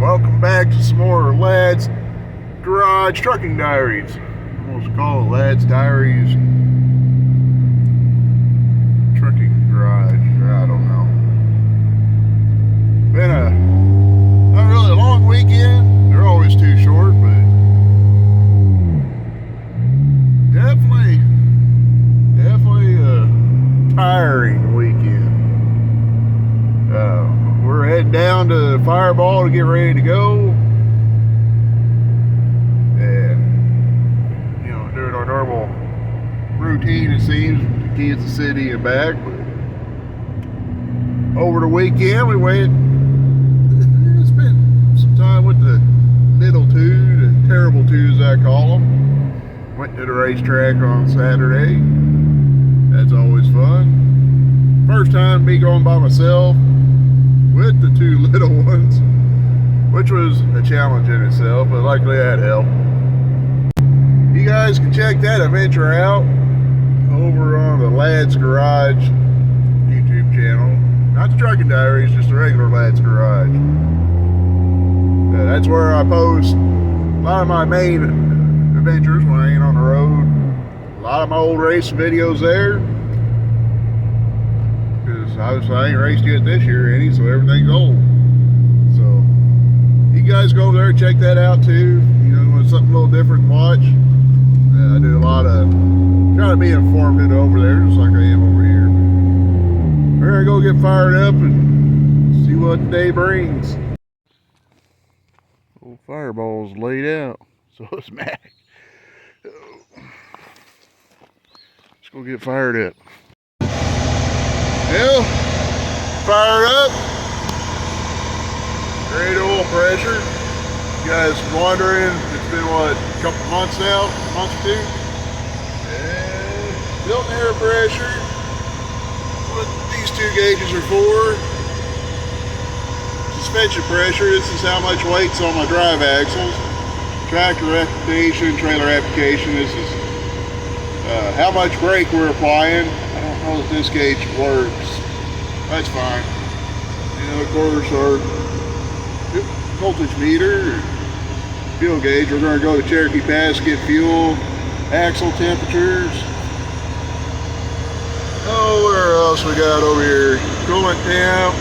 and welcome back to some more Ladd's Garage Trucking Diaries. Almost call it Ladd's Diaries Trucking Garage. I don't know. Been a not really a long weekend. They're always too short, but definitely a tiring weekend. We're heading down to Fireball to get ready to go, and doing our normal routine, it seems, to Kansas City and back. But over the weekend we spent some time with the little two, the terrible twos I call them. Went to the racetrack on Saturday. That's always fun. First time me going by myself with the two little ones, which was a challenge in itself, but luckily I had help. You guys can check that adventure out over on the Ladd's Garage YouTube channel. Not the Trucking Diaries, just the regular Ladd's Garage. That's where I post a lot of my main adventures when I ain't on the road. A lot of my old race videos there. Obviously I ain't raced yet this year any, so everything's old. So you guys go over there and check that out too. When it's something a little different to watch. I do a lot of trying to be informed over there, just like I am over here. We're gonna go get fired up and see what the day brings. Old Fireball's laid out, so it's Mac. Let's go get fired up. Well, fired up. Great oil pressure. You guys wondering, it's been what, a couple months now? A month or two? And built air pressure. What these two gauges are for. Suspension pressure. This is how much weight's on my drive axles. Tractor application, trailer application. This is how much brake we're applying. I don't know if this gauge works. That's fine. Of course, our voltage meter, fuel gauge. We're going to go to Cherokee Pass, get fuel, axle temperatures. Oh, where else we got over here? Coolant temp.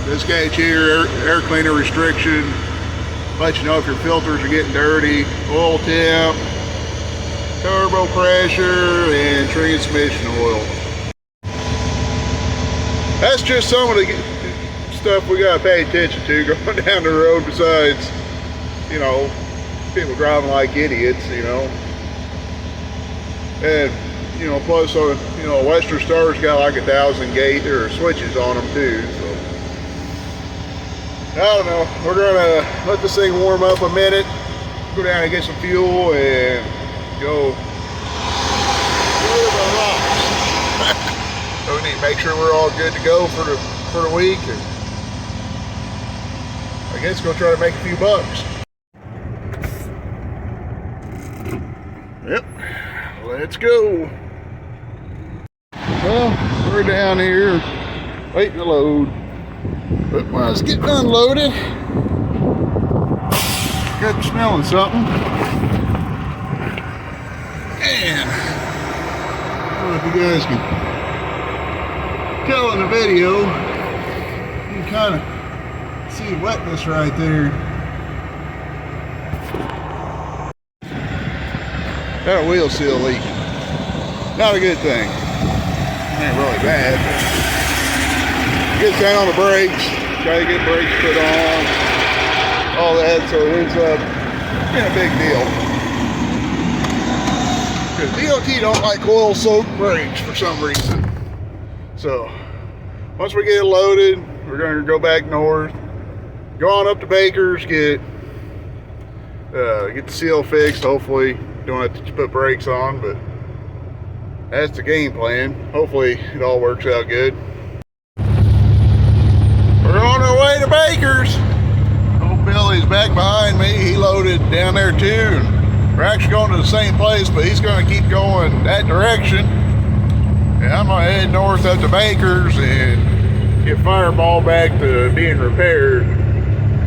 This gauge here, air cleaner restriction. Let you know if your filters are getting dirty. Oil temp. Turbo pressure and transmission oil. That's just some of the stuff we gotta pay attention to going down the road, besides, people driving like idiots, And, plus, Western Star's got like 1,000 gate or switches on them too, so. I don't know. We're gonna let this thing warm up a minute, go down and get some fuel, and go the rocks. So we need to make sure we're all good to go for the week, and I guess go try to make a few bucks. Yep, let's go. Well, we're down here waiting to load, but when I was getting unloaded, got smelling something. And I don't know if you guys can tell in the video, you can kind of see the wetness right there. Got a wheel seal leaking. Not a good thing. Ain't really bad. Get down on the brakes, try to get brakes put on, all that, so it ends up being a big deal. Because DOT don't like oil-soaked brakes for some reason. So, once we get it loaded, we're going to go back north, go on up to Baker's, get the seal fixed. Hopefully, don't have to put brakes on, but that's the game plan. Hopefully, it all works out good. We're on our way to Baker's. Old Billy's back behind me. He loaded down there too. We're actually going to the same place, but he's going to keep going that direction. And I'm going to head north up to Baker's and get Fireball back to being repaired.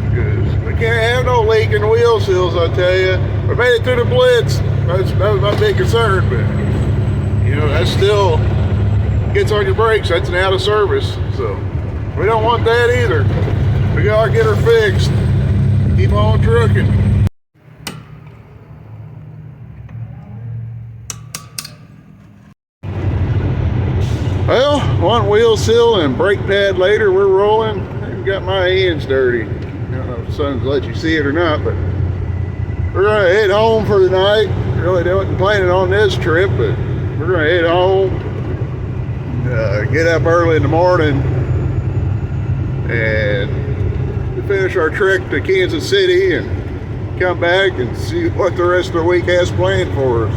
Because we can't have no leak in the wheel seals, I tell you. We made it through the blitz. That was my big concern, but you know, that still gets on your brakes. That's an out of service. So we don't want that either. We gotta get her fixed. Keep on trucking. Well, one wheel seal and brake pad later, we're rolling. I've got my hands dirty. I don't know if the sun's let you see it or not, but we're gonna head home for the night. Really wasn't planning on this trip, but we're gonna head home, get up early in the morning, and finish our trek to Kansas City and come back and see what the rest of the week has planned for us.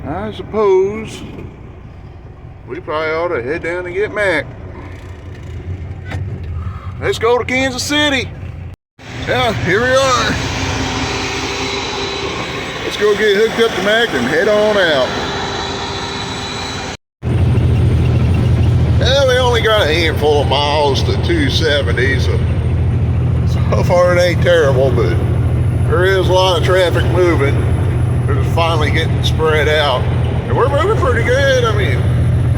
I suppose we probably ought to head down and get Mac. Let's go to Kansas City. Yeah, here we are. Let's go get hooked up to Mac and head on out. Yeah, we only got a handful of miles to 270, so far it ain't terrible, but there is a lot of traffic moving. They're just finally getting spread out. And we're moving pretty good. I mean,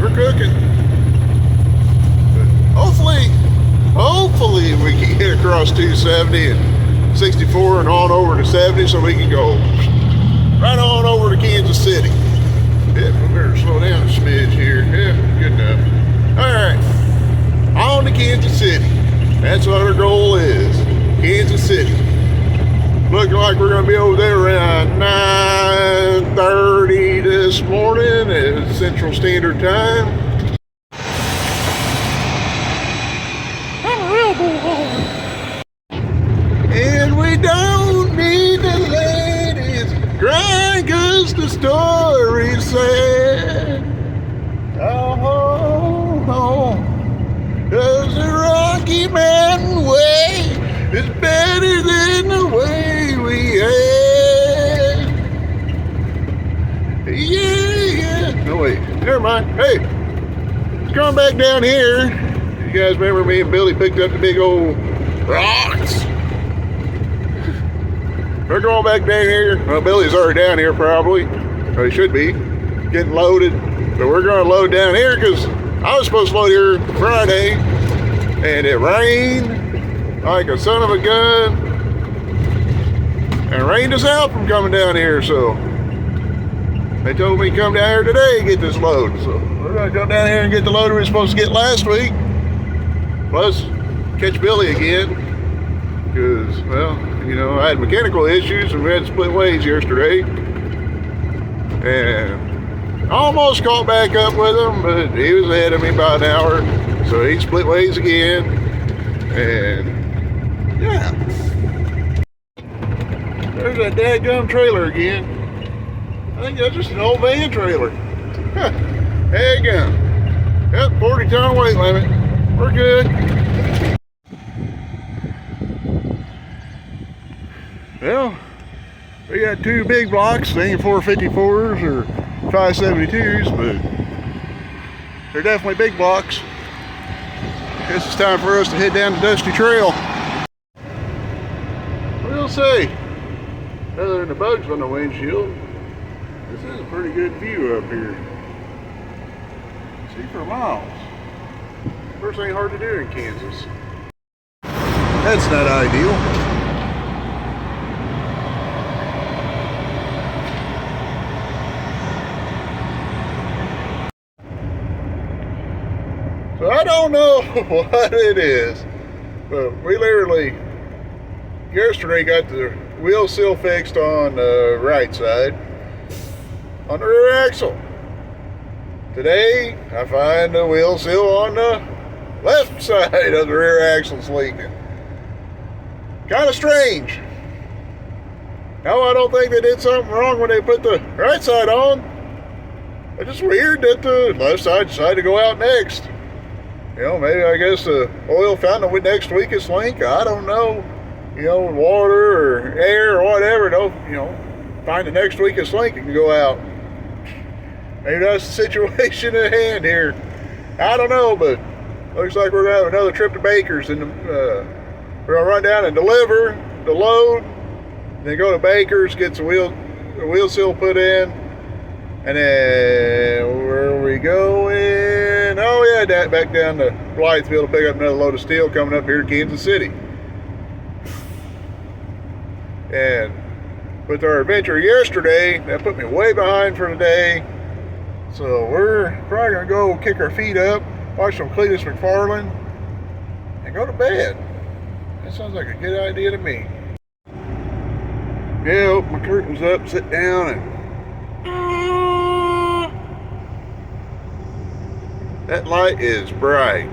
we're cooking. But hopefully we can get across 270 and 64 and on over to 70 so we can go right on over to Kansas City. Yeah, we better slow down a smidge here. Yeah, good enough. All right, on to Kansas City. That's what our goal is, Kansas City. Looking like we're gonna be over there around 9:30 this morning at Central Standard Time. I'm a real bullhorn. And we don't need the ladies crying 'cause the story's sad. Oh, 'cause the Rocky Mountain way is better than the way we had. Yeah. No, wait, never mind. Hey, let's come back down here. You guys remember me and Billy picked up the big old rocks? We're going back down here. Well, Billy's already down here probably. Or he should be. Getting loaded. But we're going to load down here because I was supposed to load here Friday, and it rained like a son of a gun, and rained us out from coming down here, so they told me to come down here today and get this load. So we're going to come down here and get the load we were supposed to get last week, plus catch Billy again, because, well, you know, I had mechanical issues and we had to split ways yesterday, and almost caught back up with him, but he was ahead of me by an hour, so he split ways again, and yeah. There's that dadgum trailer again. I think that's just an old van trailer. Huh. Dadgum. Yep, 40-ton weight limit. We're good. Well, we got two big blocks. They ain't 454s or 572s, but they're definitely big blocks. Guess it's time for us to head down the Dusty Trail. We'll see. Other than the bugs on the windshield, this is a pretty good view up here. See for miles. First ain't hard to do in Kansas. That's not ideal. So I don't know what it is, but we literally yesterday got the wheel seal fixed on the right side on the rear axle. Today I find the wheel seal on the left side of the rear axle's leaking. Kind of strange. Now I don't think they did something wrong when they put the right side on. It's just weird that the left side decided to go out next. You know, maybe I guess the oil found the next weakest link. I don't know. You know, water or air or whatever. Don't, you know, find the next weakest link and go out. Maybe that's the situation at hand here. I don't know, but looks like we're gonna have another trip to Baker's, and we're gonna run down and deliver the load, then go to Baker's, get the wheel seal put in, and then where are we going? Oh yeah, back down to Blytheville to pick up another load of steel coming up here to Kansas City. And with our adventure yesterday, that put me way behind for today. So we're probably gonna go kick our feet up, watch some Cletus McFarland, and go to bed. That sounds like a good idea to me. Yeah, open my curtains up, sit down, and that light is bright.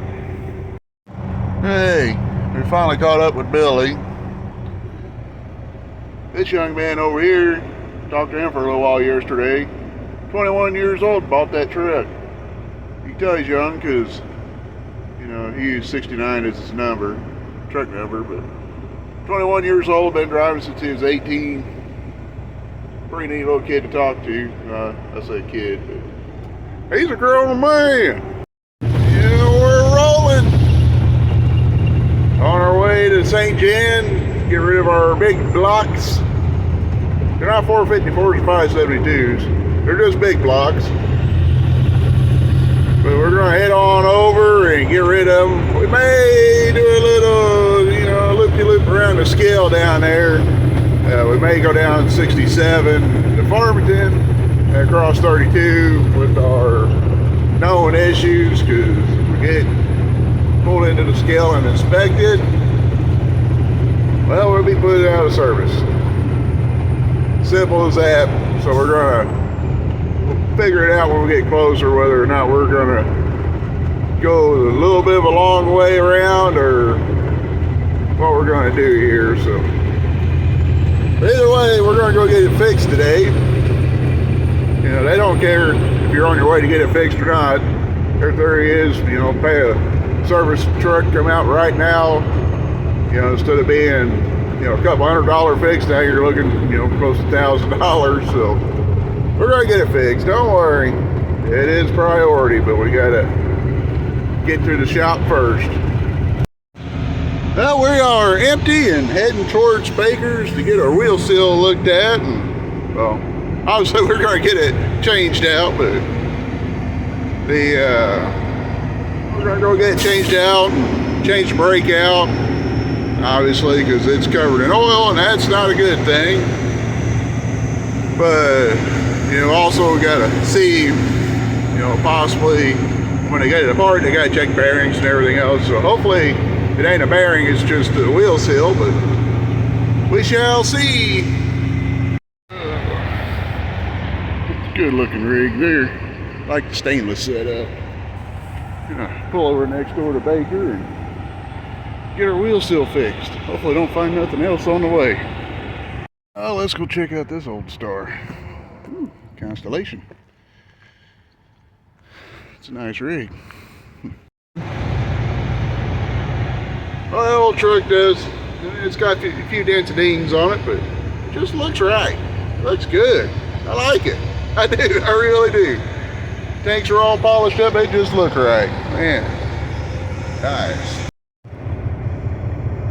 Hey, we finally caught up with Billy. This young man over here, talked to him for a little while yesterday. 21 years old, bought that truck. You can tell he's young because, you know, he used 69 as his number, truck number, but 21 years old, been driving since he was 18. Pretty neat little kid to talk to. I say kid, but he's a grown man. Yeah, we're rolling. On our way to St. Jan, get rid of our big blocks. They're not 454s or 572s. They're just big blocks. But we're going to head on over and get rid of them. We may do a little, you know, loop-de-loop around the scale down there. We may go down 67 to Farmington and across 32 with our known issues, because we get pulled into the scale and inspected, well, we'll be put out of service. Simple as that. So we're gonna figure it out when we get closer, whether or not we're gonna go a little bit of a long way around or what we're gonna do here. So either way, we're gonna go get it fixed today. You know, they don't care if you're on your way to get it fixed or not. Their theory is, you know, pay a service truck, come out right now. You know, instead of being, you know, a couple $100 fix, now you're looking, you know, close to $1,000. So we're gonna get it fixed. Don't worry, it is priority, but we gotta get to the shop first. Well, we are empty and heading towards Baker's to get our wheel seal looked at, and well, obviously we're gonna get it changed out, but we're gonna go get it changed out and change the brake out, obviously, because it's covered in oil and that's not a good thing. But you know, also we gotta see, you know, possibly when they get it apart, they gotta check bearings and everything else. So hopefully it ain't a bearing, it's just a wheel seal, but we shall see. Good looking rig there. Like the stainless setup. Gonna pull over next door to Baker and get our wheel seal fixed. Hopefully don't find nothing else on the way. Oh, let's go check out this old star. Ooh, Constellation. It's a nice rig. Well, that old truck does. It's got a few dents and dings on it, but it just looks right. Looks good. I like it. I do. I really do. Tanks are all polished up. They just look right. Man. Nice.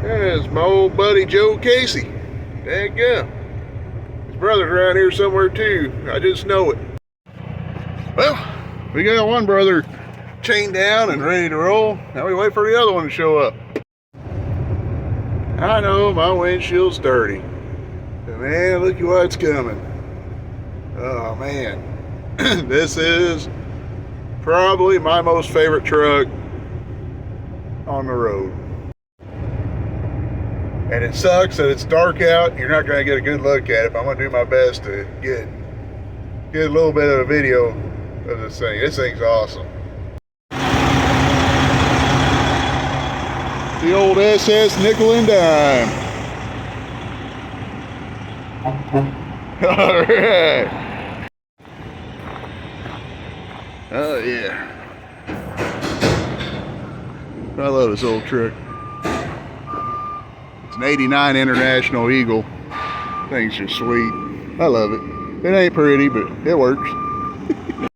There's my old buddy Joe Casey. There you go. His brother's around here somewhere too. I just know it. Well, we got one brother chained down and ready to roll. Now we wait for the other one to show up. I know my windshield's dirty. But man, look at what's coming. Oh man. This is probably my most favorite truck on the road. And it sucks that it's dark out. You're not going to get a good look at it, but I'm going to do my best to get a little bit of a video of this thing. This thing's awesome. The old SS nickel and dime. All right. Oh yeah. I love this old truck. It's an 89 International Eagle. Thing's just sweet. I love it. It ain't pretty, but it works.